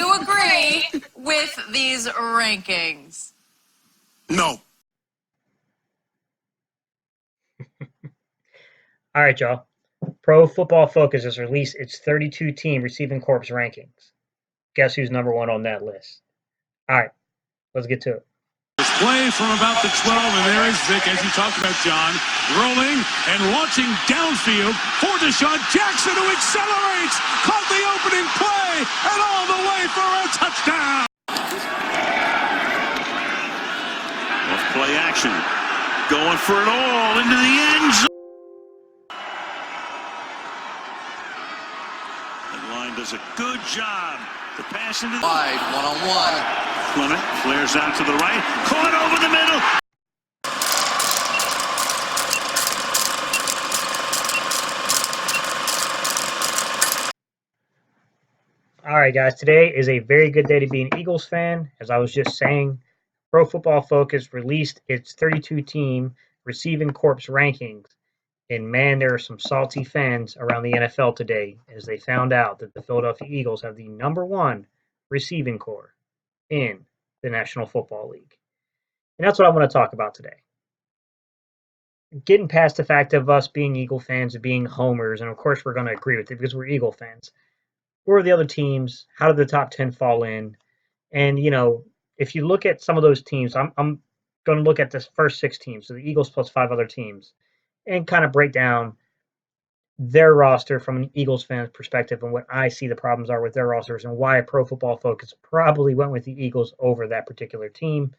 you agree with these rankings? No. All right, y'all. Pro Football Focus has released its 32-team receiving corps rankings. Guess who's number one on that list? All right, let's get to it. Play from about the 12, and there is Vic, as you talked about, John, rolling and launching downfield for Deshaun Jackson, who accelerates, caught the opening play, and all the way for a touchdown. Off play action, going for it all into the end zone. The line does a good job. The pass into the Wide, one-on-one. Clement flares out to the right, caught over the middle. All right, guys. Today is a very good day to be an Eagles fan. As I was just saying, Pro Football Focus released its 32-team receiving corps rankings. And man, there are some salty fans around the NFL today as they found out that the Philadelphia Eagles have the number one receiving corps in the National Football League. And that's what I want to talk about today. Getting past the fact of us being Eagle fans and being homers, and of course we're going to agree with it because we're Eagle fans. Who are the other teams? How did the top 10 fall in? And, you know, if you look at some of those teams, I'm going to look at the first 6 teams, so the Eagles plus 5 other teams, and kind of break down their roster from an Eagles fan's perspective and what I see the problems are with their rosters and why Pro Football Focus probably went with the Eagles over that particular team.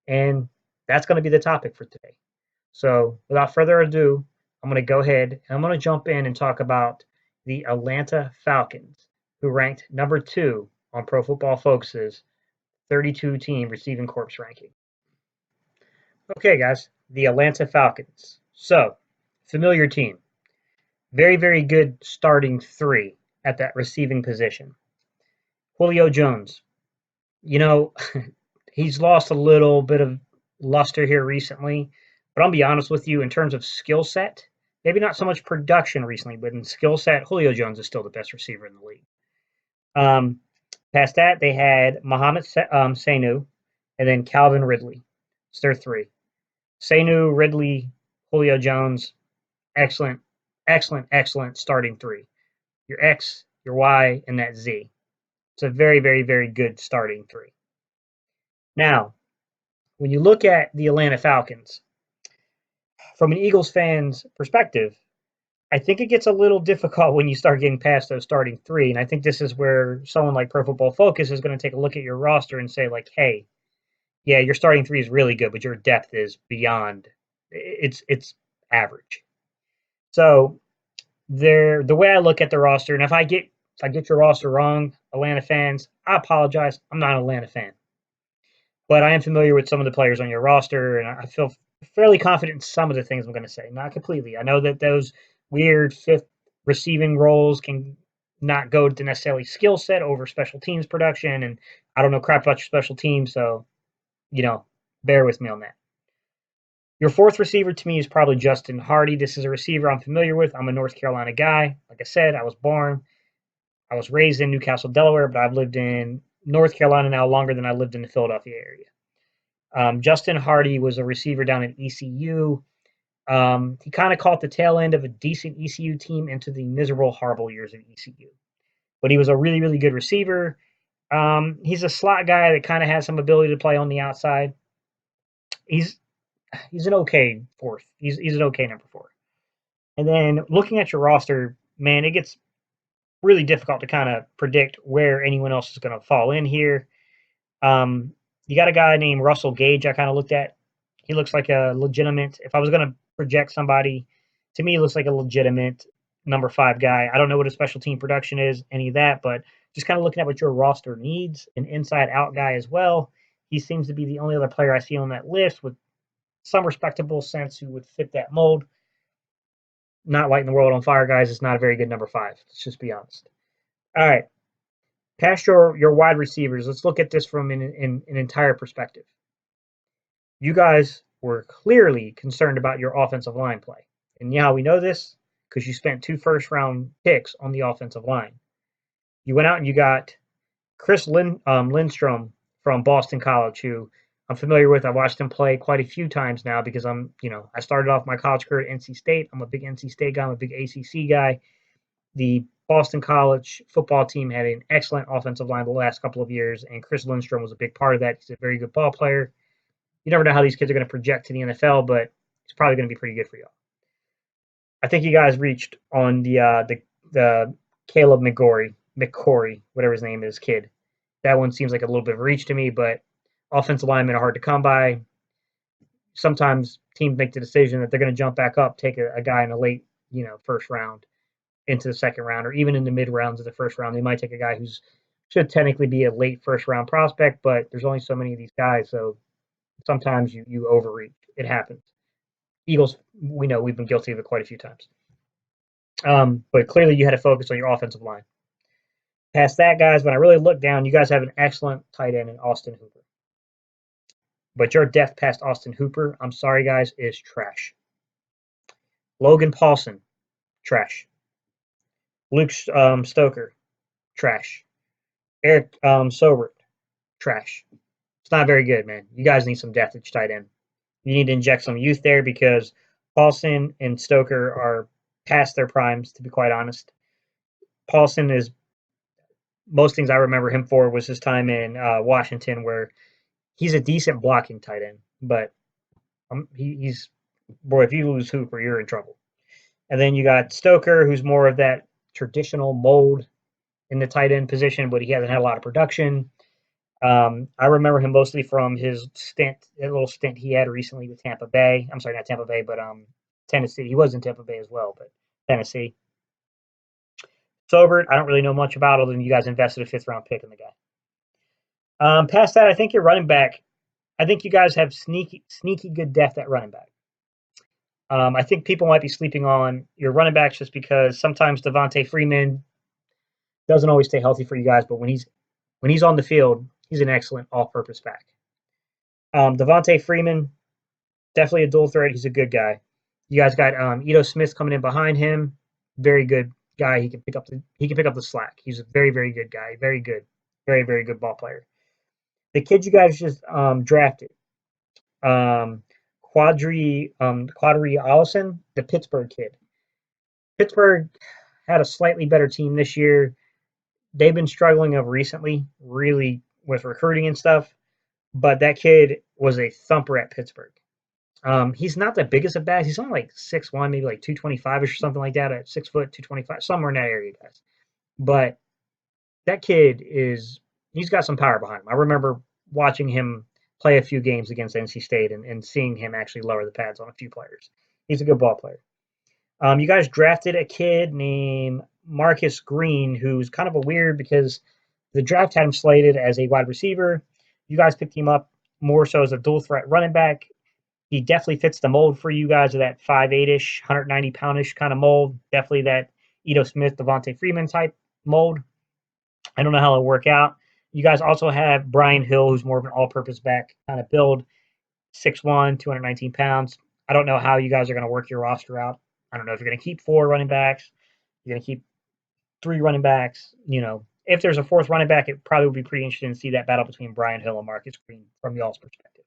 And that's going to be the topic for today. So without further ado, I'm going to go ahead and I'm going to jump in and talk about the Atlanta Falcons, who ranked number 2 on Pro Football Focus's 32-team receiving corps ranking. Okay, guys, the Atlanta Falcons. So, familiar team. Very, very good starting 3 at that receiving position. Julio Jones. You know, he's lost a little bit of luster here recently, but I'll be honest with you, in terms of skill set, maybe not so much production recently, but in skill set, Julio Jones is still the best receiver in the league. Past that, they had Mohamed Sanu and then Calvin Ridley. It's their 3. Sanu, Ridley, Julio Jones, excellent starting 3. Your X, your Y, and that Z. It's a very, very, very good starting 3. Now, when you look at the Atlanta Falcons, from an Eagles fan's perspective, I think it gets a little difficult when you start getting past those starting 3. And I think this is where someone like Pro Football Focus is going to take a look at your roster and say, like, hey, yeah, your starting 3 is really good, but your depth is beyond. It's average. So the way I look at the roster, and if I get your roster wrong, Atlanta fans, I apologize. I'm not an Atlanta fan. But I am familiar with some of the players on your roster, and I feel fairly confident in some of the things I'm going to say. Not completely. I know that those weird 5th receiving roles can not go to necessarily skill set over special teams production, and I don't know crap about your special teams, so, you know, bear with me on that. Your 4th receiver to me is probably Justin Hardy. This is a receiver I'm familiar with. I'm a North Carolina guy. Like I said, I was raised in Newcastle, Delaware, but I've lived in North Carolina now longer than I lived in the Philadelphia area. Justin Hardy was a receiver down at ECU. He kind of caught the tail end of a decent ECU team into the miserable, horrible years of ECU. But he was a really, really good receiver. He's a slot guy that kind of has some ability to play on the outside. He's an okay 4th. He's an okay number 4. And then looking at your roster, man, it gets really difficult to kind of predict where anyone else is going to fall in here. You got a guy named Russell Gage I kind of looked at. He looks like a legitimate, if I was going to project somebody, to me he looks like a legitimate number 5 guy. I don't know what his special team production is, any of that, but just kind of looking at what your roster needs, an inside-out guy as well. He seems to be the only other player I see on that list with some respectable sense who would fit that mold. Not lighting the world on fire, guys. It's not a very good number 5. Let's just be honest. All right. Past your wide receivers, let's look at this from an entire perspective. You guys were clearly concerned about your offensive line play. And yeah, we know this because you spent 2 first-round picks on the offensive line. You went out and you got Chris Lindstrom from Boston College, who I'm familiar with. I watched him play quite a few times now because I started off my college career at NC State. I'm a big NC State guy. I'm a big ACC guy. The Boston College football team had an excellent offensive line the last couple of years, and Chris Lindstrom was a big part of that. He's a very good ball player. You never know how these kids are going to project to the NFL, but he's probably going to be pretty good for you. I think you guys reached on the Caleb McCory, whatever his name is, kid. That one seems like a little bit of a reach to me, but offensive linemen are hard to come by. Sometimes teams make the decision that they're going to jump back up, take a guy in a late, first round into the second round, or even in the mid rounds of the first round. They might take a guy who's should technically be a late first round prospect, but there's only so many of these guys, so sometimes you overreach. It happens. Eagles, we know we've been guilty of it quite a few times. But clearly you had to focus on your offensive line. Past that, guys, when I really look down, you guys have an excellent tight end in Austin Hooper. But your depth past Austin Hooper, I'm sorry, guys, is trash. Logan Paulson, trash. Luke Stoker, trash. Eric Sobert, trash. It's not very good, man. You guys need some depth at your tight end. You need to inject some youth there because Paulson and Stoker are past their primes, to be quite honest. Paulson is most things I remember him for was his time in Washington, where he's a decent blocking tight end, but he's boy, if you lose Hooper, you're in trouble. And then you got Stoker, who's more of that traditional mold in the tight end position, but he hasn't had a lot of production. I remember him mostly from his little stint he had recently with Tampa Bay. I'm sorry, not Tampa Bay, but Tennessee. He was in Tampa Bay as well, but Tennessee. Sobert, I don't really know much about, other than you guys invested a fifth-round pick in the guy. Past that, I think your running back. I think you guys have sneaky good depth at running back. I think people might be sleeping on your running backs just because sometimes Devontae Freeman doesn't always stay healthy for you guys, but when he's on the field, he's an excellent all-purpose back. Devontae Freeman, definitely a dual threat. He's a good guy. You guys got Ito Smith coming in behind him. Very good guy. He can pick up the slack. He's a very, very good guy. Very good. Very, very good ball player. The kid you guys just drafted, Quadri Allison, the Pittsburgh kid. Pittsburgh had a slightly better team this year. They've been struggling of recently, really, with recruiting and stuff. But that kid was a thumper at Pittsburgh. He's not the biggest of backs. He's only like 6'1", maybe like 225ish or something like that at 6 foot, 225, somewhere in that area, guys. But that kid he's got some power behind him. I remember watching him play a few games against NC State and seeing him actually lower the pads on a few players. He's a good ball player. You guys drafted a kid named Marcus Green, who's kind of a weird because the draft had him slated as a wide receiver. You guys picked him up more so as a dual threat running back. He definitely fits the mold for you guys of that 5'8"ish, 190-poundish kind of mold. Definitely that Ito Smith, Devontae Freeman type mold. I don't know how it'll work out. You guys also have Brian Hill, who's more of an all-purpose back kind of build, 6'1", 219 pounds. I don't know how you guys are going to work your roster out. I don't know if you're going to keep 4 running backs. You're going to keep 3 running backs. If there's a 4th running back, it probably would be pretty interesting to see that battle between Brian Hill and Marcus Green from y'all's perspective.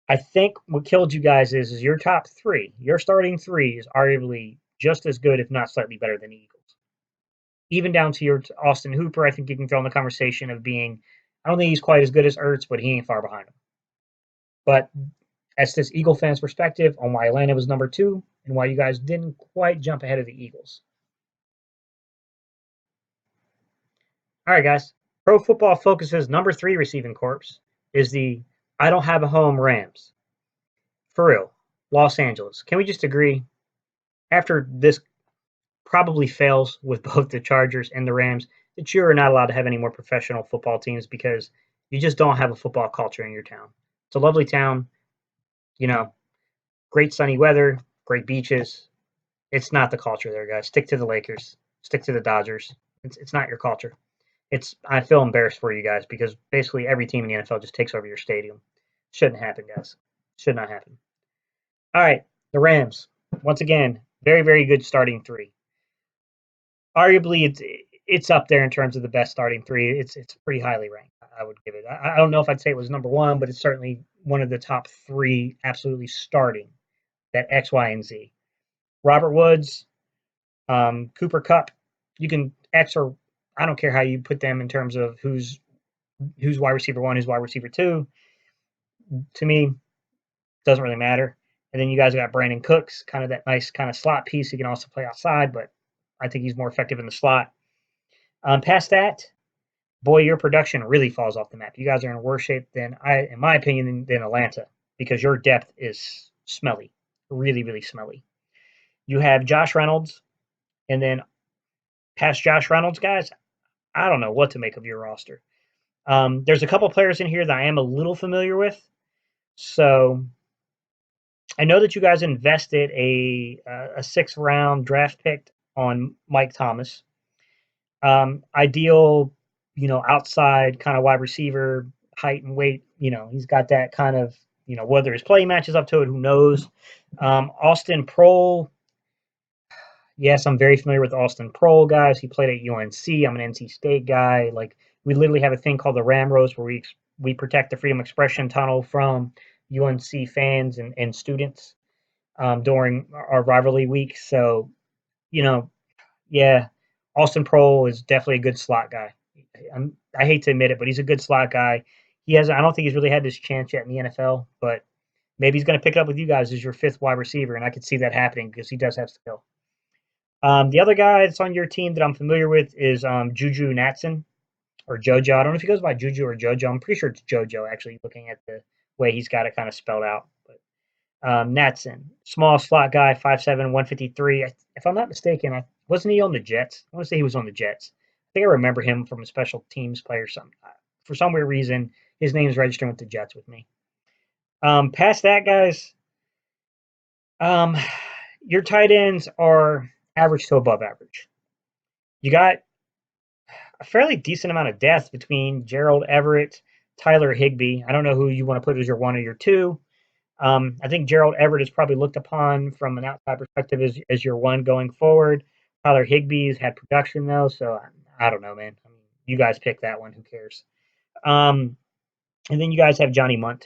I think what killed you guys is your top 3. Your starting 3 is arguably just as good, if not slightly better than the Eagles. Even down to your Austin Hooper, I think you can throw in the conversation of being, I don't think he's quite as good as Ertz, but he ain't far behind him. But as this Eagle fan's perspective on why Atlanta was number 2 and why you guys didn't quite jump ahead of the Eagles. All right, guys. Pro Football Focus's number 3 receiving corps is the I don't have a home Rams. For real, Los Angeles. Can we just agree? After this probably fails with both the Chargers and the Rams, that you are not allowed to have any more professional football teams because you just don't have a football culture in your town. It's a lovely town, great sunny weather, great beaches. It's not the culture there, guys. Stick to the Lakers. Stick to the Dodgers. It's not your culture. I feel embarrassed for you guys because basically every team in the NFL just takes over your stadium. Shouldn't happen, guys. Should not happen. All right, the Rams. Once again, very, very good starting 3. arguably it's up there in terms of the best starting three. It's pretty highly ranked. I would give it. I don't know if I'd say it was number one, but it's certainly one of the top three absolutely starting that X, Y, and Z. Robert Woods, Cooper Kupp. You can X or I don't care how you put them in terms of who's wide receiver one, who's wide receiver two. To me, doesn't really matter. And then you guys got Brandon Cooks, kind of that nice kind of slot piece. He can also play outside, but I think he's more effective in the slot. Past that, boy, your production really falls off the map. You guys are in worse shape than in my opinion, than Atlanta because your depth is smelly, really, really smelly. You have Josh Reynolds, and then past Josh Reynolds, guys, I don't know what to make of your roster. There's a couple players in here that I am a little familiar with, so I know that you guys invested a 6th round draft pick on Mike Thomas. Ideal, outside kind of wide receiver, height and weight. He's got that kind of, whether his play matches up to it, who knows. Austin Prohl. Yes, I'm very familiar with Austin Prohl, guys. He played at UNC. I'm an NC State guy. Like, we literally have a thing called the Ramros where we protect the Freedom Expression Tunnel from UNC fans and students during our rivalry week. So, yeah, Austin Prohl is definitely a good slot guy. I hate to admit it, but he's a good slot guy. I don't think he's really had his chance yet in the NFL, but maybe he's going to pick it up with you guys as your 5th wide receiver, and I could see that happening because he does have skill. The other guy that's on your team that I'm familiar with is Juju Natson or JoJo. I don't know if he goes by Juju or JoJo. I'm pretty sure it's JoJo, actually, looking at the way he's got it kind of spelled out. But Natson, small slot guy, 5'7", 153. If I'm not mistaken, wasn't he on the Jets? I want to say he was on the Jets. I think I remember him from a special teams play or something. For some weird reason, his name's registering with the Jets with me. Past that, guys, your tight ends are average to above average. You got a fairly decent amount of depth between Gerald Everett, Tyler Higbee. I don't know who you want to put as your 1 or your 2. I think Gerald Everett is probably looked upon from an outside perspective as your 1 going forward. Tyler Higbee's had production, though, so I don't know, man. I mean, you guys pick that one. Who cares? And then you guys have Johnny Munt.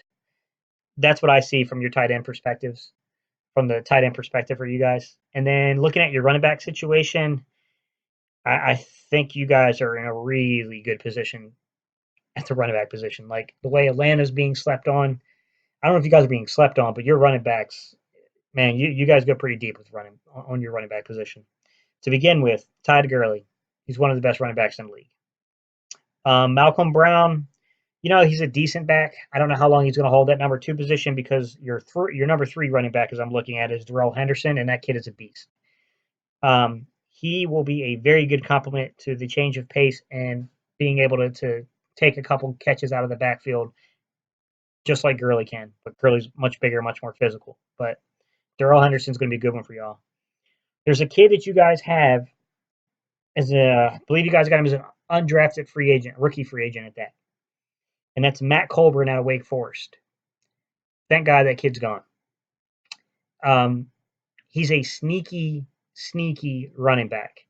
That's what I see from your tight end perspectives, from the tight end perspective for you guys. And then looking at your running back situation, I think you guys are in a really good position at the running back position. Like the way Atlanta's being slept on, I don't know if you guys are being slept on, but your running backs, man, you guys go pretty deep with running on your running back position. To begin with, Ty Gurley, he's one of the best running backs in the league. Malcolm Brown, he's a decent back. I don't know how long he's going to hold that number 2 position because your number 3 running back, as I'm looking at, is Darrell Henderson, and that kid is a beast. He will be a very good complement to the change of pace and being able to take a couple catches out of the backfield, just like Gurley can. But Gurley's much bigger, much more physical. But Darrell Henderson's going to be a good one for y'all. There's a kid that you guys have I believe you guys got him as an undrafted free agent, rookie free agent at that. And that's Matt Colburn out of Wake Forest. Thank God that kid's gone. He's a sneaky running back.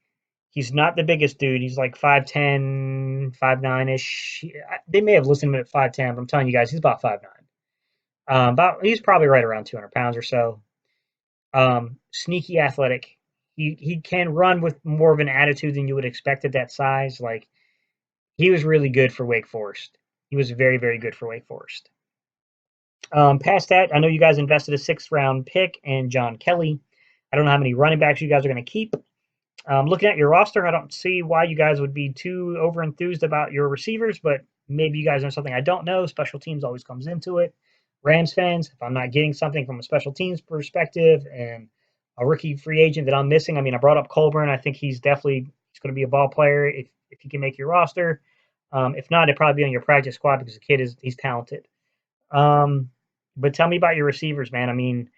He's not the biggest dude. He's like 5'10", 5'9"-ish. They may have listed him at 5'10", but I'm telling you guys, he's about 5'9". He's probably right around 200 pounds or so. Sneaky athletic. He can run with more of an attitude than you would expect at that size. Like, he was really good for Wake Forest. He was very, very good for Wake Forest. Past that, I know you guys invested a 6th round pick in John Kelly. I don't know how many running backs you guys are going to keep. Looking at your roster, I don't see why you guys would be too over-enthused about your receivers, but maybe you guys know something I don't know. Special teams always comes into it. Rams fans, if I'm not getting something from a special teams perspective and a rookie free agent that I'm missing, I brought up Colburn. I think he's going to be a ball player if he can make your roster. If not, it'd probably be on your practice squad because the kid he's talented. But tell me about your receivers, man.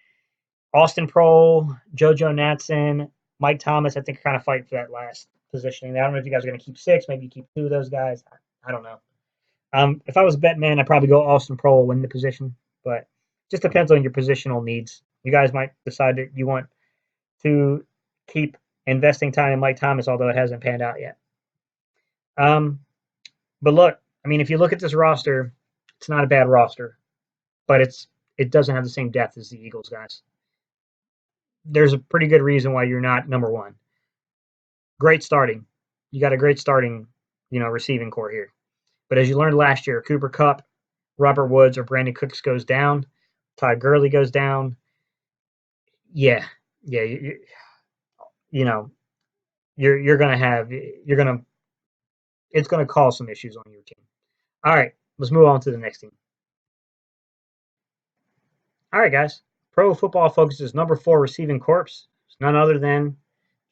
Austin Prohl, JoJo Natson, Mike Thomas, I think kind of fight for that last positioning. I don't know if you guys are going to keep 6, maybe you keep 2 of those guys. I don't know. If I was a bet man, I'd probably go Austin Prohl, win the position, but just depends on your positional needs. You guys might decide that you want to keep investing time in Mike Thomas, although it hasn't panned out yet. But look, I mean, if you look at this roster, it's not a bad roster, but it doesn't have the same depth as the Eagles, guys. There's a pretty good reason why you're not number one. Great starting. You got a great starting, receiving core here. But as you learned last year, Cooper Kupp, Robert Woods, or Brandon Cooks goes down. Todd Gurley goes down. Yeah, you you're gonna it's gonna cause some issues on your team. All right, let's move on to the next team. All right, guys. Pro Football Focus's number 4 receiving corps is none other than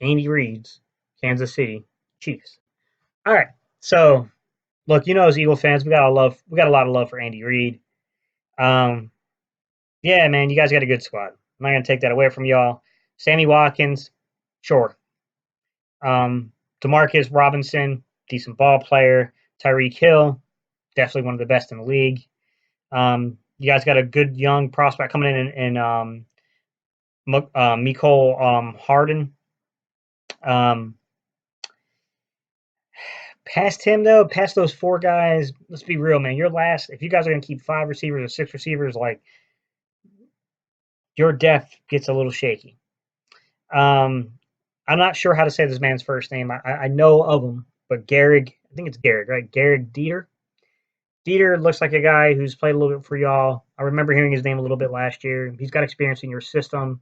Andy Reid's Kansas City Chiefs. All right, so look, as Eagle fans, we got a lot of love for Andy Reid. Yeah, man, you guys got a good squad. I'm not gonna take that away from y'all. Sammy Watkins, sure. Demarcus Robinson, decent ball player. Tyreek Hill, definitely one of the best in the league. You guys got a good young prospect coming in Mecole Hardman. Past him though, past those 4 guys, let's be real, man. If you guys are gonna keep 5 receivers or 6 receivers, like your depth gets a little shaky. I'm not sure how to say this man's first name. I know of him, but Garrig, I think it's Garrig, right? Garrig Dieter. Dieter looks like a guy who's played a little bit for y'all. I remember hearing his name a little bit last year. He's got experience in your system.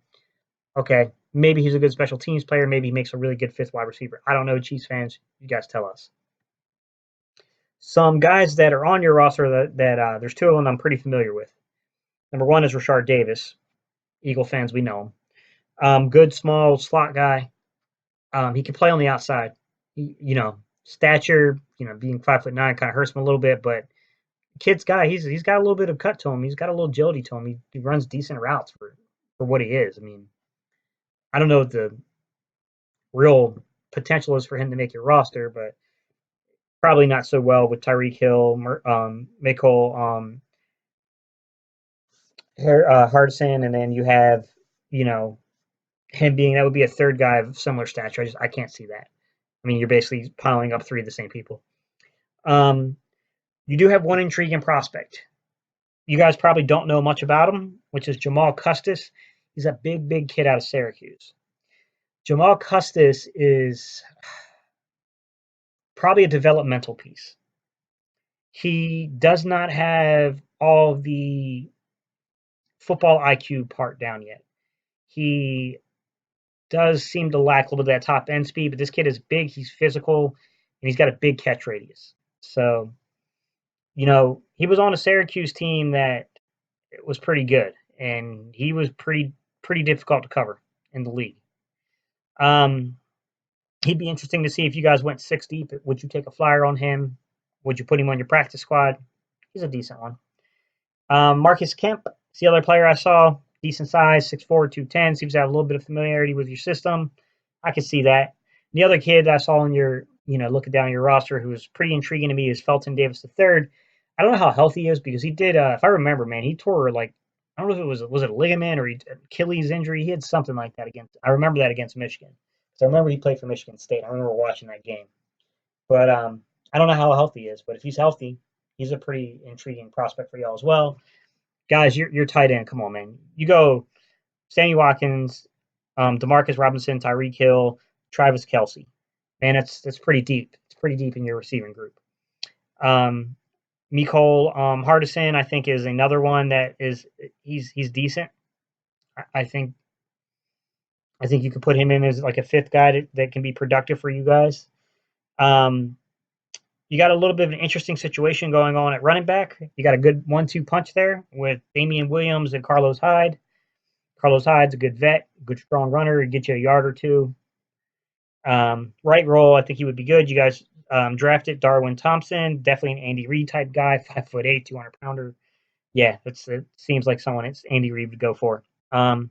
Okay, maybe he's a good special teams player. Maybe he makes a really good 5th wide receiver. I don't know, Chiefs fans. You guys tell us. Some guys that are on your roster that there's 2 of them I'm pretty familiar with. Number 1 is Rashard Davis. Eagle fans, we know him. Good small slot guy. He can play on the outside. Stature, being 5'9" kind of hurts him a little bit, but kid's guy, he's got a little bit of cut to him. He's got a little agility to him. He runs decent routes for what he is. I mean, I don't know what the real potential is for him to make your roster, but probably not so well with Tyreek Hill, Mecole Hardison, and then you have, him being that would be a 3rd guy of similar stature. I can't see that. I mean, you're basically piling up 3 of the same people. You do have one intriguing prospect. You guys probably don't know much about him, which is Jamal Custis. He's a big kid out of Syracuse. Jamal Custis is probably a developmental piece. He does not have all the football IQ part down yet. He does seem to lack a little bit of that top end speed, but this kid is big, he's physical, and he's got a big catch radius. So, he was on a Syracuse team that was pretty good, and he was pretty difficult to cover in the league. He'd be interesting to see if you guys went 6 deep. Would you take a flyer on him? Would you put him on your practice squad? He's a decent one. Marcus Kemp, it's the other player I saw. Decent size, 6'4", 210. Seems to have a little bit of familiarity with your system. I could see that. The other kid I saw in your, looking down your roster who was pretty intriguing to me is Felton Davis III. I don't know how healthy he is because he did, if I remember, man, he tore I don't know if was it a ligament or Achilles injury. He had something like that I remember that against Michigan. So I remember he played for Michigan State. I remember watching that game. But I don't know how healthy he is. But if he's healthy, he's a pretty intriguing prospect for y'all as well. Guys, you're tight end. Come on, man. You go Sammy Watkins, Demarcus Robinson, Tyreek Hill, Travis Kelce. Man, that's pretty deep. It's pretty deep in your receiving group. Mecole Hardison, I think, is another one that he's decent. I think you could put him in as like a 5th guy that can be productive for you guys. You got a little bit of an interesting situation going on at running back. You got a good 1-2 punch there with Damian Williams and Carlos Hyde. Carlos Hyde's a good vet, good strong runner. He'd get you a yard or 2. Right role, I think he would be good. You guys drafted Darwin Thompson, definitely an Andy Reid type guy, 5'8", 200-pounder. Yeah, it seems like someone Andy Reid would go for. And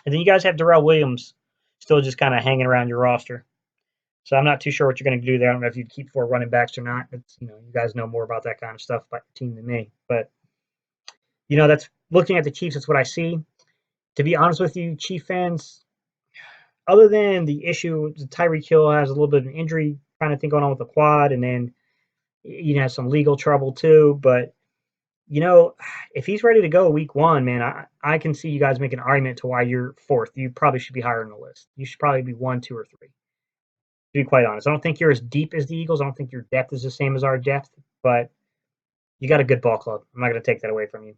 then you guys have Darrell Williams still just kind of hanging around your roster. So I'm not too sure what you're going to do there. I don't know if you'd keep 4 running backs or not. You guys know more about that kind of stuff about your team than me. But, that's looking at the Chiefs, that's what I see. To be honest with you, Chief fans, other than the issue, Tyreek Hill has a little bit of an injury kind of thing going on with the quad, and then some legal trouble too. But if he's ready to go week 1, man, I can see you guys make an argument to why you're 4th. You probably should be higher on the list. You should probably be 1, 2, or 3. To be quite honest, I don't think you're as deep as the Eagles. I don't think your depth is the same as our depth, but you got a good ball club. I'm not going to take that away from you.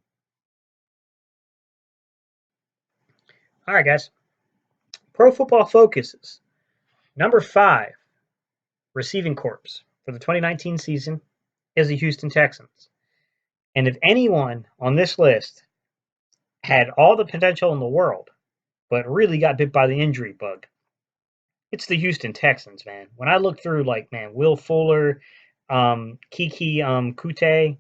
All right, guys. Pro Football Focus's number 5 receiving corps for the 2019 season is the Houston Texans. And if anyone on this list had all the potential in the world, but really got bit by the injury bug, it's the Houston Texans, man. When I look through, Will Fuller, Kiki Kute,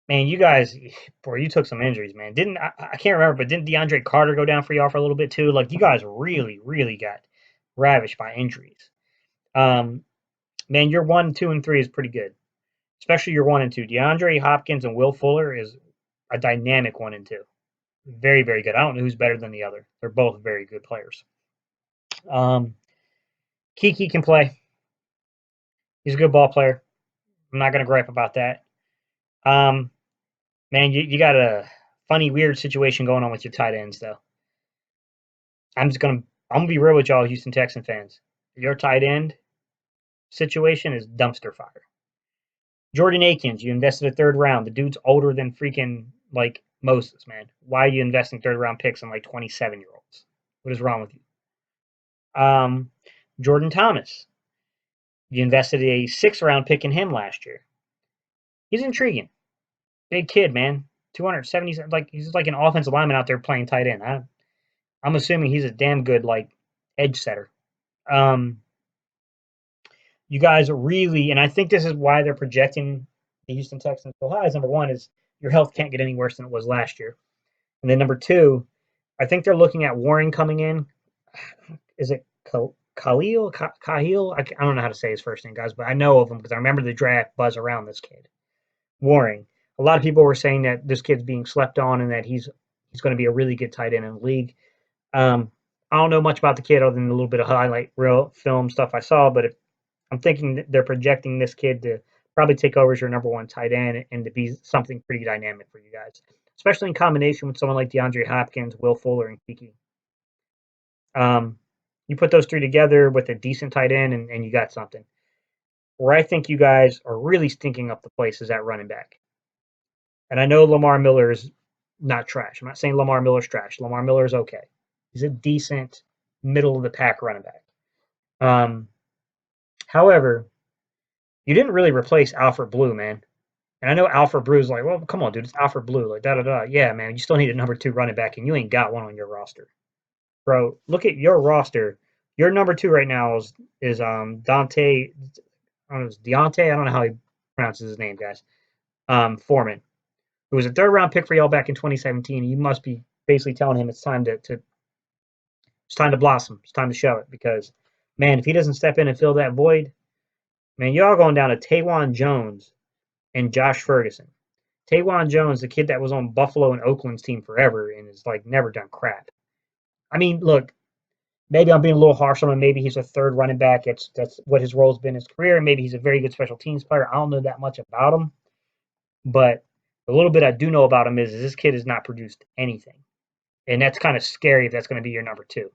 man, you guys, boy, you took some injuries, man. I can't remember, but didn't DeAndre Carter go down for y'all for a little bit too? You guys really, really got ravished by injuries. Man, your 1, 2, and 3 is pretty good, especially your 1 and 2. DeAndre Hopkins and Will Fuller is a dynamic 1 and 2. Very, very good. I don't know who's better than the other. They're both very good players. Kiki can play. He's a good ball player. I'm not going to gripe about that. Man, you got a funny, weird situation going on with your tight ends, though. I'm gonna be real with y'all, Houston Texan fans. Your tight end situation is dumpster fire. Jordan Akins, you invested a 3rd round. The dude's older than freaking Moses, man. Why are you investing 3rd round picks in 27-year-olds? What is wrong with you? Jordan Thomas, you invested a 6th round pick in him last year. He's intriguing. Big kid, man. 270, he's like an offensive lineman out there playing tight end. I'm assuming he's a damn good edge setter. You guys really, and I think this is why they're projecting the Houston Texans so high. Number 1 is your health can't get any worse than it was last year, and then number 2, I think they're looking at Warren coming in. Is it Khalil? I don't know how to say his first name, guys, but I know of him because I remember the draft buzz around this kid. Warren. A lot of people were saying that this kid's being slept on and that he's going to be a really good tight end in the league. I don't know much about the kid other than a little bit of highlight reel film stuff I saw, but I'm thinking that they're projecting this kid to probably take over as your number 1 tight end and to be something pretty dynamic for you guys, especially in combination with someone like DeAndre Hopkins, Will Fuller, and Kiki. You put those 3 together with a decent tight end, and you got something. Where I think you guys are really stinking up the place is at running back. And I know Lamar Miller is not trash. I'm not saying Lamar Miller's trash. Lamar Miller is okay. He's a decent middle-of-the-pack running back. However, you didn't really replace Alfred Blue, man. And I know Alfred Blue's like, well, come on, dude, it's Alfred Blue. Da-da-da. Yeah, man, you still need a number 2 running back, and you ain't got one on your roster. Bro, look at your roster. Your number 2 right now is Dante. I don't know, it's Deontay. I don't know how he pronounces his name, guys. Foreman, who was a 3rd round pick for y'all back in 2017. You must be basically telling him it's time to blossom. It's time to show it because, man, if he doesn't step in and fill that void, man, y'all going down to Tawan Jones and Josh Ferguson. Tawan Jones, the kid that was on Buffalo and Oakland's team forever and is never done crap. I mean, look, maybe I'm being a little harsh on him. Maybe he's a 3rd running back. That's what his role's been in his career. And maybe he's a very good special teams player. I don't know that much about him. But the little bit I do know about him is this kid has not produced anything. And that's kind of scary if that's going to be your number 2.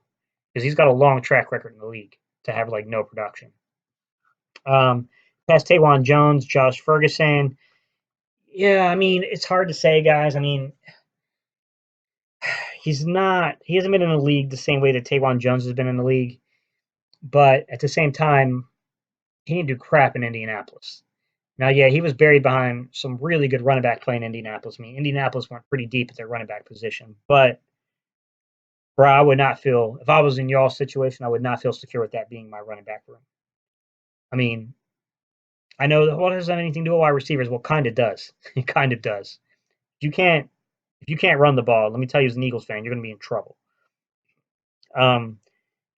Because he's got a long track record in the league to have no production. Past Tawan Jones, Josh Ferguson. Yeah, I mean, it's hard to say, guys. I mean, he hasn't been in the league the same way that Tawan Jones has been in the league. But at the same time, he didn't do crap in Indianapolis. Now, yeah, he was buried behind some really good running back play in Indianapolis. I mean, Indianapolis went pretty deep at their running back position. But, bro, I would not feel, if I was in y'all's situation, I would not feel secure with that being my running back room. I mean, I know that what does that have anything to do with wide receivers? Well, kind of does. It kind of does. If you can't run the ball, let me tell you as an Eagles fan, you're going to be in trouble.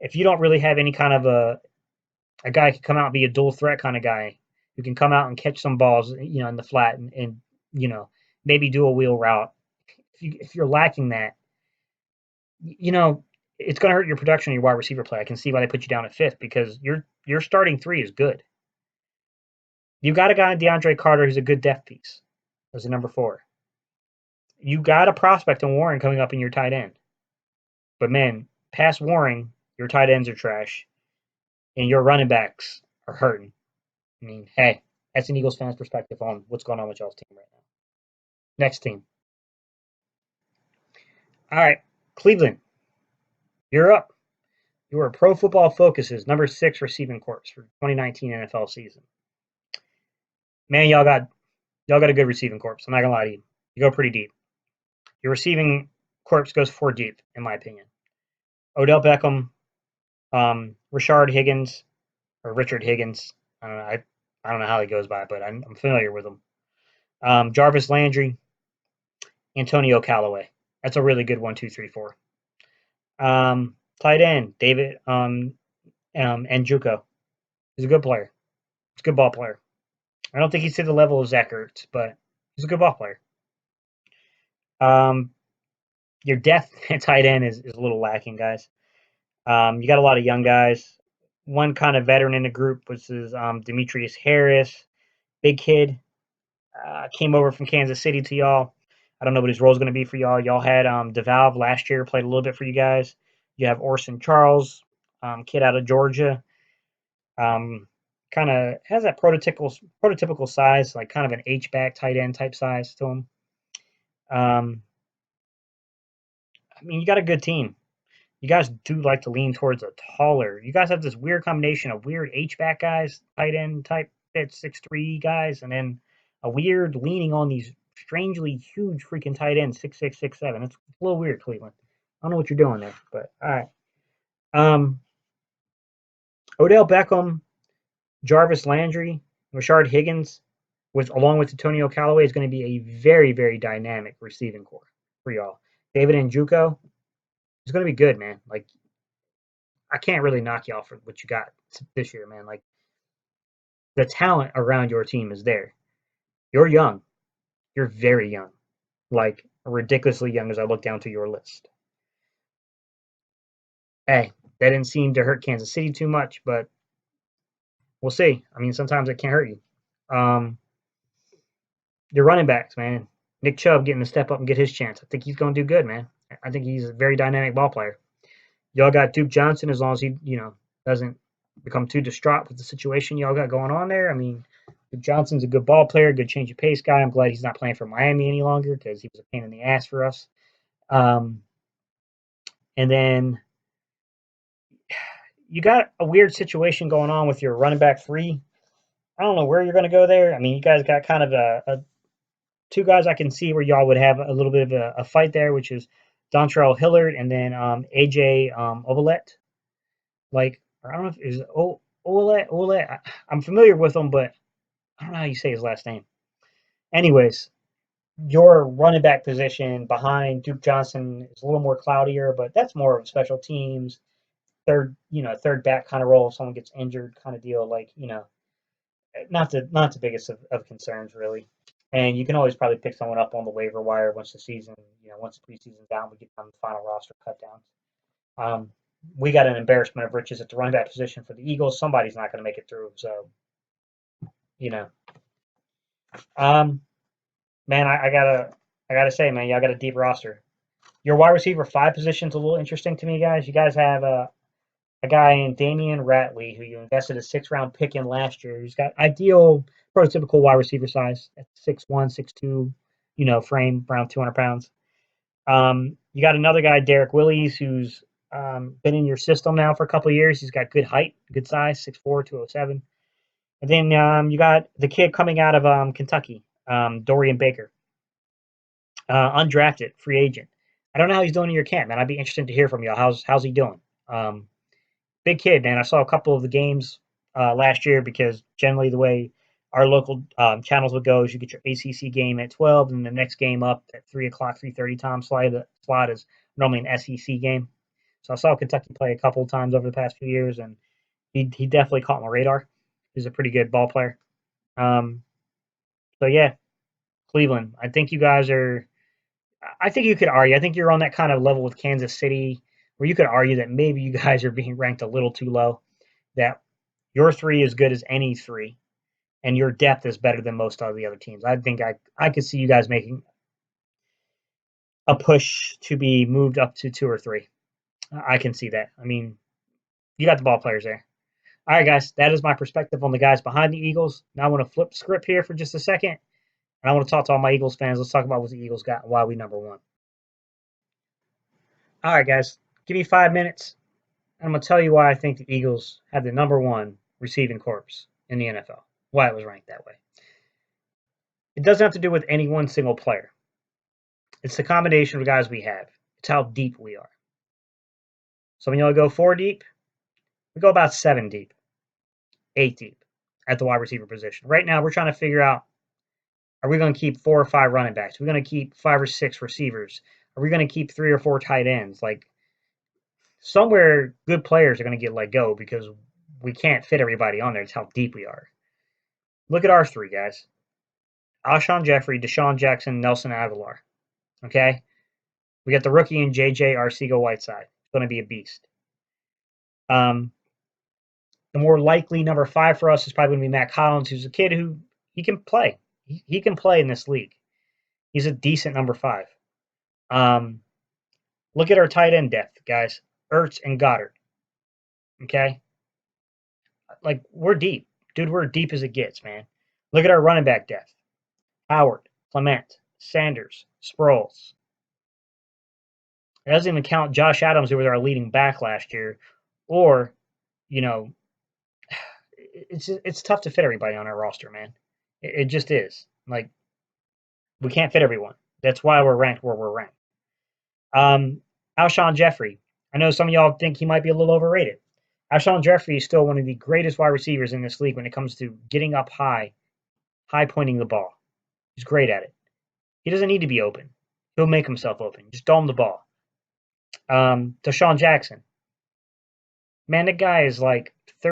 If you don't really have any kind of a guy who can come out and be a dual threat kind of guy who can come out and catch some balls, in the flat and maybe do a wheel route. If you're lacking that, it's going to hurt your production in your wide receiver play. I can see why they put you down at 5th because your starting 3 is good. You got a guy in DeAndre Carter who's a good depth piece as a number 4. You got a prospect in Warren coming up in your tight end. But man, past Warren, your tight ends are trash, and your running backs are hurting. I mean, hey, that's an Eagles fan's perspective on what's going on with y'all's team right now. Next team. All right, Cleveland, you're up. You are Pro Football Focus's number 6 receiving corps for 2019 NFL season. Man, y'all got a good receiving corps. I'm not gonna lie to you. You go pretty deep. Your receiving corps goes 4 deep, in my opinion. Odell Beckham, Richard Higgins, or Richard Higgins. I don't know. I don't know how he goes by, but I'm familiar with him. Jarvis Landry, Antonio Callaway. That's a really good 1, 2, 3, 4. Tight end David Njoku. He's a good player. He's a good ball player. I don't think he's to the level of Zach Ertz, but he's a good ball player. Your depth at tight end is a little lacking, guys. You got a lot of young guys. One kind of veteran in the group was Demetrius Harris, big kid. Came over from Kansas City to y'all. I don't know what his role is going to be for y'all. Y'all had DeValve last year, played a little bit for you guys. You have Orson Charles, kid out of Georgia. Kind of has that prototypical size, like kind of an H-back tight end type size to him. I mean, you got a good team. You guys do like to lean towards a taller. You guys have this weird combination of weird H-back guys, tight end type, 6'3" guys, and then a weird leaning on these strangely huge freaking tight ends, 6'6", 6'7". It's a little weird, Cleveland. I don't know what you're doing there, but all right. Odell Beckham, Jarvis Landry, Rashard Higgins, along with Antonio Callaway, is going to be a very, very dynamic receiving corps for y'all. David Njoku is going to be good, man. Like, I can't really knock y'all for what you got this year, man. Like, the talent around your team is there. You're young. You're very young. Like, ridiculously young as I look down to your list. Hey, that didn't seem to hurt Kansas City too much, but we'll see. I mean, sometimes it can't hurt you. Your running backs, man. Nick Chubb getting to step up and get his chance. I think he's going to do good, man. I think he's a very dynamic ball player. Y'all got Duke Johnson as long as he, doesn't become too distraught with the situation y'all got going on there. I mean, Duke Johnson's a good ball player, good change of pace guy. I'm glad he's not playing for Miami any longer because he was a pain in the ass for us. And then you got a weird situation going on with your running back 3. I don't know where you're going to go there. I mean, you guys got kind of a 2 guys I can see where y'all would have a little bit of a fight there, which is Dontrell Hillard and then AJ Ovalette. Like, I don't know if is Ovalette. I'm familiar with him, but I don't know how you say his last name. Anyways, your running back position behind Duke Johnson is a little more cloudier, but that's more of special teams, third back kind of role if someone gets injured kind of deal. Like, not the biggest of concerns really. And you can always probably pick someone up on the waiver wire once the preseason's down, we get on the final roster cut downs. We got an embarrassment of riches at the running back position for the Eagles. Somebody's not going to make it through. So, man, I gotta say, man, y'all got a deep roster. Your wide receiver 5 position's a little interesting to me, guys. You guys have a guy in Damian Ratley who you invested a 6th-round pick in last year. He's got ideal prototypical wide receiver size at 6'1", 6'2", frame around 200 pounds. You got another guy, Derek Willis, who's been in your system now for a couple of years. He's got good height, good size, 6'4", 207. And then you got the kid coming out of Kentucky, Dorian Baker, undrafted, free agent. I don't know how he's doing in your camp, man. I'd be interested to hear from y'all. How's he doing? Big kid, man. I saw a couple of the games last year because generally the way our local channels would go is you get your ACC game at 12 and the next game up at 3 o'clock, 3:30 time slot is normally an SEC game. So I saw Kentucky play a couple of times over the past few years, and he definitely caught my radar. He's a pretty good ball player. So, yeah, Cleveland. I think you guys are – I think you could argue. I think you're on that kind of level with Kansas City, where you could argue that maybe you guys are being ranked a little too low, that your 3 is good as any 3, and your depth is better than most of the other teams. I think I could see you guys making a push to be moved up to 2 or 3. I can see that. I mean, you got the ball players there. All right, guys, that is my perspective on the guys behind the Eagles. Now I want to flip the script here for just a second, and I want to talk to all my Eagles fans. Let's talk about what the Eagles got and why we number 1. All right, guys, give me 5 minutes, and I'm going to tell you why I think the Eagles have the number 1 receiving corps in the NFL, why it was ranked that way. It doesn't have to do with any one single player. It's the combination of guys we have. It's how deep we are. So when you go 4 deep, we go about 7 deep, 8 deep at the wide receiver position. Right now, we're trying to figure out, are we going to keep 4 or 5 running backs? Are we going to keep 5 or 6 receivers? Are we going to keep 3 or 4 tight ends? Like, somewhere good players are going to get let go because we can't fit everybody on there. It's how deep we are. Look at our 3 guys. Alshon Jeffrey, Deshaun Jackson, Nelson Aguilar. Okay? We got the rookie in J.J. Arcega-Whiteside. It's going to be a beast. The more likely number 5 for us is probably going to be Matt Collins, who's a kid who he can play. He can play in this league. He's a decent number 5. Look at our tight end depth, guys. Ertz and Goddard. Okay? Like, we're deep. Dude, we're deep as it gets, man. Look at our running back depth. Howard, Clement, Sanders, Sproles. It doesn't even count Josh Adams, who was our leading back last year. Or, you know, it's tough to fit everybody on our roster, man. It just is. Like, we can't fit everyone. That's why we're ranked where we're ranked. Alshon Jeffrey. I know some of y'all think he might be a little overrated. Alshon Jeffrey is still one of the greatest wide receivers in this league when it comes to getting up high pointing the ball. He's great at it. He doesn't need to be open. He'll make himself open. Just dome the ball. Deshaun Jackson. Man, that guy is like